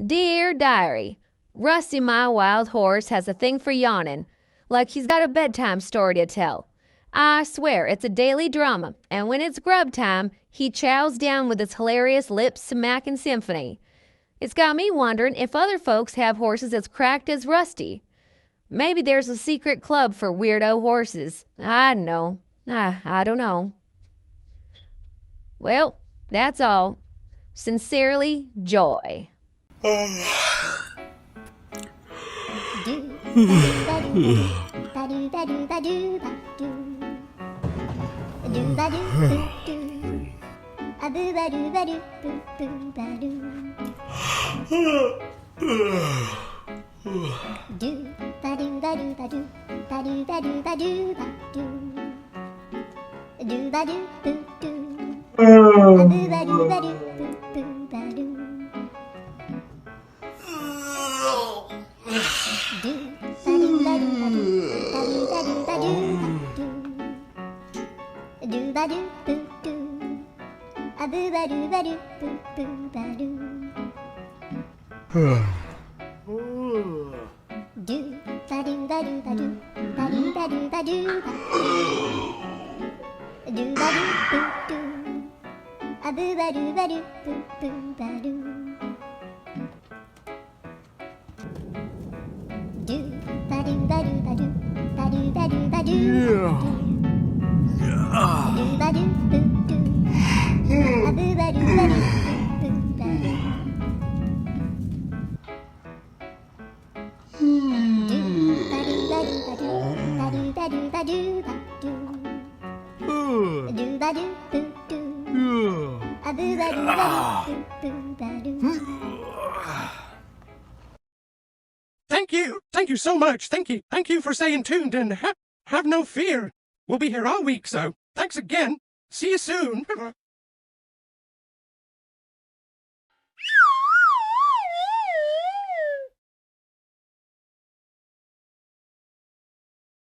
Dear Diary, Rusty, my wild horse, has a thing for yawning, like he's got a bedtime story to tell. I swear it's a daily drama, and when it's grub time, he chows down with his hilarious lip-smacking symphony. It's got me wondering if other folks have horses as cracked as Rusty. Maybe there's a secret club for weirdo horses. I don't know. I don't know. Well, that's all. Sincerely, Joy. Thank you so much. Thank you for staying tuned and have no fear. We'll be here all week, so thanks again. See you soon.